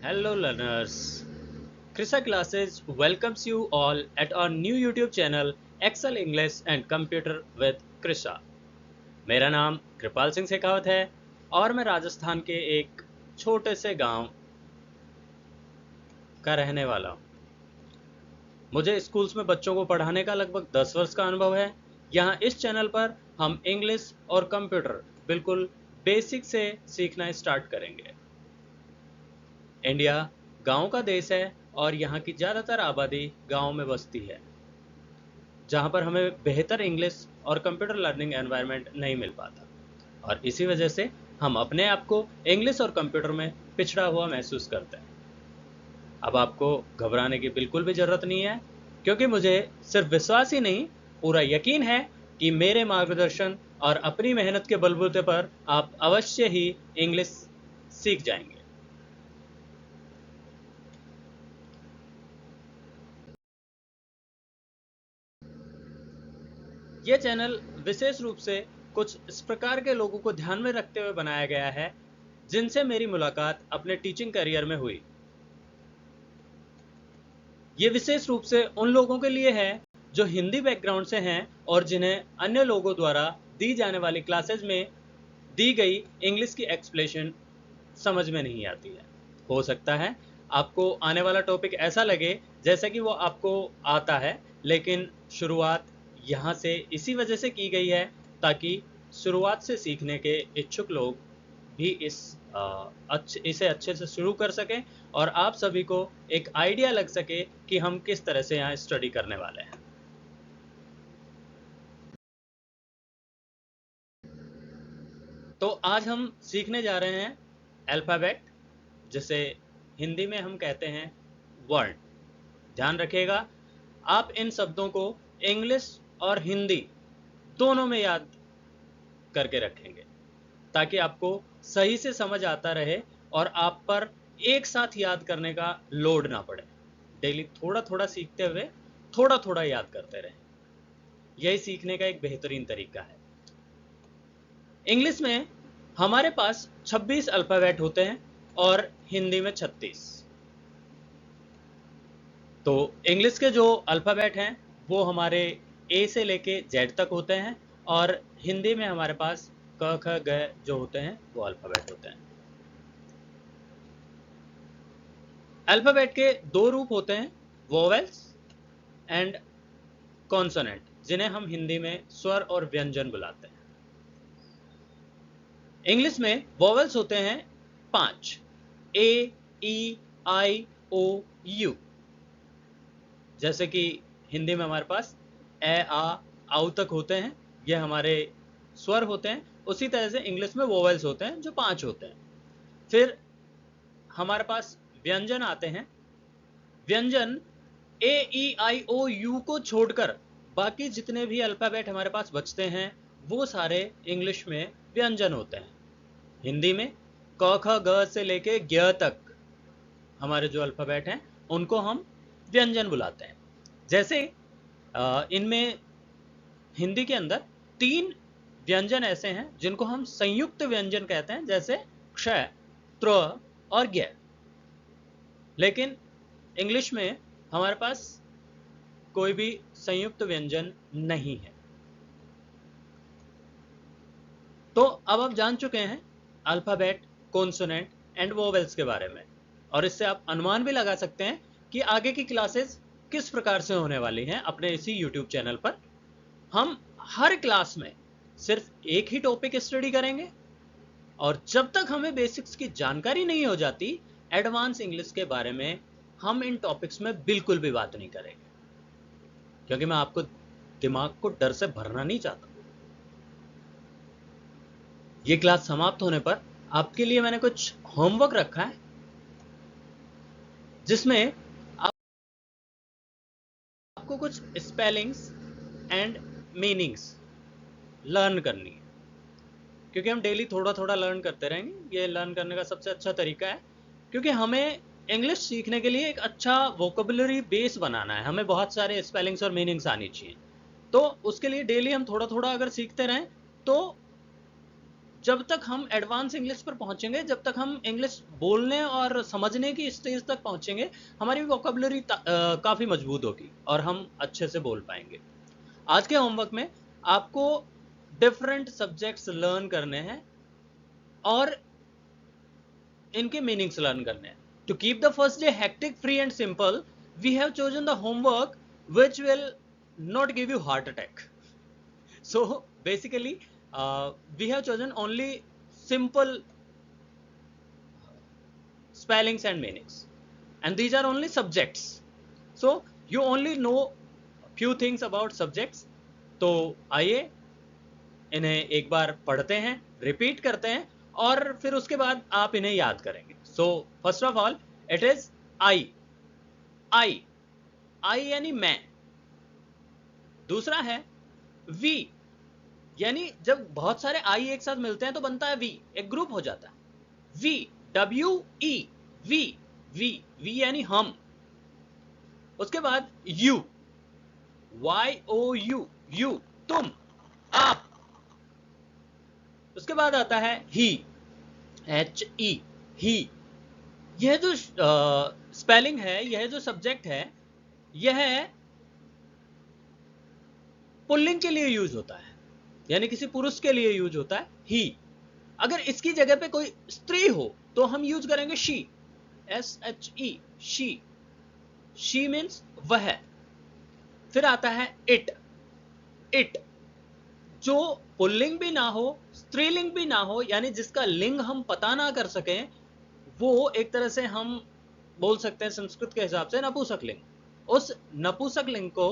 Hello learners, Krisa Classes welcomes you all at our new YouTube channel Excel English and Computer with Krisa। मेरा नाम कृपाल सिंह शेखावत है और मैं राजस्थान के एक छोटे से गांव का रहने वाला हूं। मुझे स्कूल्स में बच्चों को पढ़ाने का लगभग 10 वर्ष का अनुभव है। यहाँ इस चैनल पर हम इंग्लिश और कंप्यूटर बिल्कुल बेसिक से सीखना स्टार्ट करेंगे। इंडिया गांव का देश है और यहाँ की ज़्यादातर आबादी गांव में बसती है, जहाँ पर हमें बेहतर इंग्लिश और कंप्यूटर लर्निंग एनवायरनमेंट नहीं मिल पाता और इसी वजह से हम अपने आप को इंग्लिश और कंप्यूटर में पिछड़ा हुआ महसूस करते हैं। अब आपको घबराने की बिल्कुल भी ज़रूरत नहीं है, क्योंकि मुझे सिर्फ विश्वास ही नहीं, पूरा यकीन है कि मेरे मार्गदर्शन और अपनी मेहनत के बलबूते पर आप अवश्य ही इंग्लिश सीख जाएंगे। ये चैनल विशेष रूप से कुछ इस प्रकार के लोगों को ध्यान में रखते हुए बनाया गया है जिनसे मेरी मुलाकात अपने टीचिंग करियर में हुई। ये विशेष रूप से उन लोगों के लिए है जो हिंदी बैकग्राउंड से हैं और जिन्हें अन्य लोगों द्वारा दी जाने वाली क्लासेज में दी गई इंग्लिश की एक्सप्लेनेशन समझ में नहीं आती है। हो सकता है आपको आने वाला टॉपिक ऐसा लगे जैसे कि वो आपको आता है, लेकिन शुरुआत यहाँ से इसी वजह से की गई है ताकि शुरुआत से सीखने के इच्छुक लोग भी इसे अच्छे से शुरू कर सकें और आप सभी को एक आइडिया लग सके कि हम किस तरह से यहाँ स्टडी करने वाले हैं। तो आज हम सीखने जा रहे हैं अल्फ़ाबेट, जिसे हिंदी में हम कहते हैं वर्ड। ध्यान रखिएगा, आप इन शब्दों को इंग्लिश और हिंदी दोनों में याद करके रखेंगे ताकि आपको सही से समझ आता रहे और आप पर एक साथ याद करने का लोड ना पड़े। डेली थोड़ा थोड़ा सीखते हुए थोड़ा थोड़ा याद करते रहें। यही सीखने का एक बेहतरीन तरीका है। इंग्लिश में हमारे पास 26 अल्फ़ाबेट होते हैं और हिंदी में 36। तो इंग्लिश के जो अल्फ़ाबेट हैं वो हमारे ए से लेके जेड तक होते हैं और हिंदी में हमारे पास क ख ग जो होते हैं वो अल्फ़ाबेट होते हैं। अल्फ़ाबेट के दो रूप होते हैं, वोवेल्स एंड कॉन्सोनेंट, जिन्हें हम हिंदी में स्वर और व्यंजन बुलाते हैं। इंग्लिश में वोवेल्स होते हैं 5, ए, ई, आई, ओ, यू। जैसे कि हिंदी में हमारे पास ए, आ, आउ तक होते हैं, ये हमारे स्वर होते हैं। उसी तरह से इंग्लिश में वोवेल्स होते हैं जो 5 होते हैं। फिर हमारे पास व्यंजन आते हैं। व्यंजन ए, ई, आई, ओ, यू को छोड़कर बाकी जितने भी अल्फ़ाबेट हमारे पास बचते हैं वो सारे इंग्लिश में व्यंजन होते हैं। हिंदी में क, ख, ग से लेके ज्ञ तक हमारे जो अल्फ़ाबेट हैं उनको हम व्यंजन बुलाते हैं। जैसे इनमें हिंदी के अंदर 3 व्यंजन ऐसे हैं जिनको हम संयुक्त व्यंजन कहते हैं, जैसे क्ष, त्र और ज्ञ। लेकिन इंग्लिश में हमारे पास कोई भी संयुक्त व्यंजन नहीं है। तो अब आप जान चुके हैं अल्फ़ाबेट, कॉन्सोनेंट एंड वोवेल्स के बारे में, और इससे आप अनुमान भी लगा सकते हैं कि आगे की क्लासेस किस प्रकार से होने वाली हैं अपने इसी यूट्यूब चैनल पर। हम हर क्लास में सिर्फ एक ही टॉपिक स्टडी करेंगे और जब तक हमें बेसिक्स की जानकारी नहीं हो जाती, एडवांस इंग्लिश के बारे में हम इन टॉपिक्स में बिल्कुल भी बात नहीं करेंगे, क्योंकि मैं आपको दिमाग को डर से भरना नहीं चाहता। ये क्लास समाप्त होने पर आपके लिए मैंने कुछ होमवर्क रखा है जिसमें आपको कुछ स्पेलिंग्स एंड मीनिंग्स लर्न करनी है, क्योंकि हम डेली थोड़ा थोड़ा लर्न करते रहेंगे। ये लर्न करने का सबसे अच्छा तरीका है, क्योंकि हमें इंग्लिश सीखने के लिए एक अच्छा वोकेबुलरी बेस बनाना है। हमें बहुत सारे स्पेलिंग्स और मीनिंग्स आनी चाहिए। तो उसके लिए डेली हम थोड़ा थोड़ा अगर सीखते रहें तो जब तक हम एडवांस इंग्लिश पर पहुंचेंगे, जब तक हम इंग्लिश बोलने और समझने की स्टेज तक पहुंचेंगे, हमारी वोकेबुलरी काफ़ी मजबूत होगी और हम अच्छे से बोल पाएंगे। आज के होमवर्क में आपको डिफरेंट सब्जेक्ट्स लर्न करने हैं और इनके मीनिंग्स लर्न करने हैं। To keep the first day hectic, free and simple, we have chosen the homework which will not give you heart attack. So basically we have chosen only simple spellings and meanings, and these are only subjects, so you only know few things about subjects. तो आइए इन्हें एक बार पढ़ते हैं, repeat करते हैं और फिर उसके बाद आप इन्हें याद करेंगे। So first of all it is I. I, I यानी मैं। दूसरा है वी, यानी जब बहुत सारे आई एक साथ मिलते हैं तो बनता है वी, एक ग्रुप हो जाता है। We, W E, we, we, we यानी हम। उसके बाद you, Y O U, you, तुम, आप। उसके बाद आता है ही, एच ई, ही। यह जो स्पेलिंग है, यह जो सब्जेक्ट है, यह पुल्लिंग के लिए यूज होता है, यानी किसी पुरुष के लिए यूज होता है ही। अगर इसकी जगह पे कोई स्त्री हो तो हम यूज करेंगे she, S H E, she. She means वह। फिर आता है इट, इट जो पुल्लिंग भी ना हो, स्त्रीलिंग भी ना हो, यानी जिसका लिंग हम पता ना कर सकें, वो एक तरह से हम बोल सकते हैं संस्कृत के हिसाब से नपुंसक लिंग। उस नपुंसक लिंग को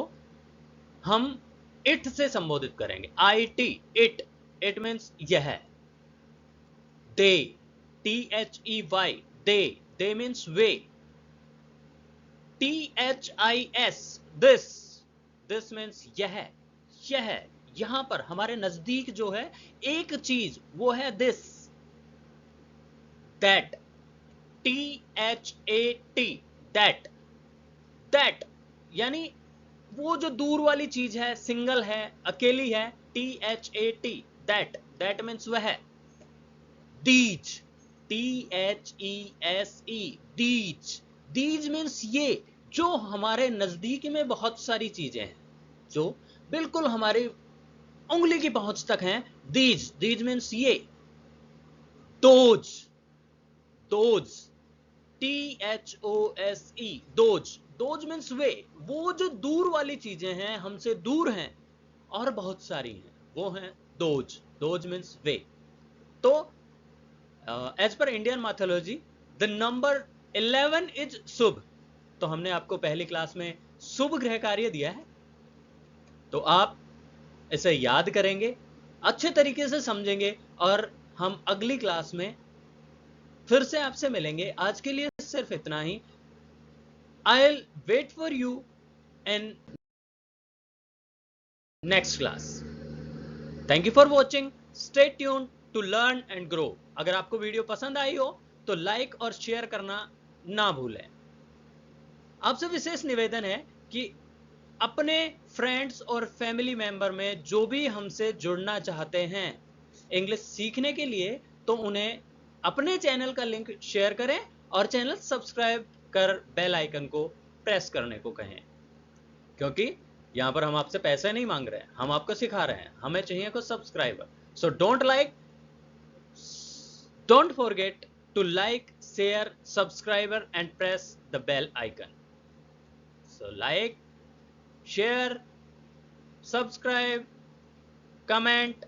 हम इट से संबोधित करेंगे, I T, it. It means यह। They, T H E Y, they, they means वे। T H I S, this, this means यह, यह। यहां पर हमारे नजदीक जो है एक चीज, वो है this. That, T H A T, that, that यानी वो जो दूर वाली चीज है, सिंगल है, अकेली है, T H A T, that, that means वह। These, T H E S E, these, these means ये, जो हमारे नजदीक में बहुत सारी चीजें हैं, जो बिल्कुल हमारी उंगली की पहुंच तक हैं, दीज, दीज मीन्स ये। Those, those, T H O S E, those, those means वे, वो जो दूर वाली चीजें हैं, हमसे दूर हैं और बहुत सारी हैं, वो हैं दोज, दोज मीन्स वे। तो as per Indian mythology the number 11 is शुभ। तो हमने आपको पहली क्लास में शुभ ग्रह कार्य दिया है, तो आप इसे याद करेंगे, अच्छे तरीके से समझेंगे और हम अगली क्लास में फिर से आपसे मिलेंगे। आज के लिए सिर्फ इतना ही। I'll wait for you in next class. Thank you for watching. Stay tuned to learn and grow. अगर आपको वीडियो पसंद आई हो तो लाइक और शेयर करना ना भूलें। आपसे विशेष निवेदन है कि अपने फ्रेंड्स और फैमिली मेंबर में जो भी हमसे जुड़ना चाहते हैं इंग्लिश सीखने के लिए, तो उन्हें अपने चैनल का लिंक शेयर करें और चैनल सब्सक्राइब कर बेल आइकन को प्रेस करने को कहें, क्योंकि यहां पर हम आपसे पैसे नहीं मांग रहे हैं, हम आपको सिखा रहे हैं, हमें चाहिए कुछ subscriber. So don't forget to like, share, subscriber and press the bell icon. So like, share, subscribe, comment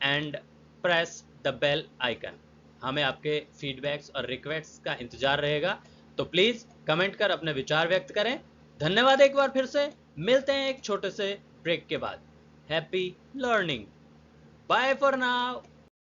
and press the bell icon. हमें आपके फीडबैक्स और रिक्वेस्ट का इंतजार रहेगा, तो प्लीज कमेंट कर अपने विचार व्यक्त करें। धन्यवाद एक बार फिर से। मिलते हैं एक छोटे से ब्रेक के बाद। Happy learning, bye for now.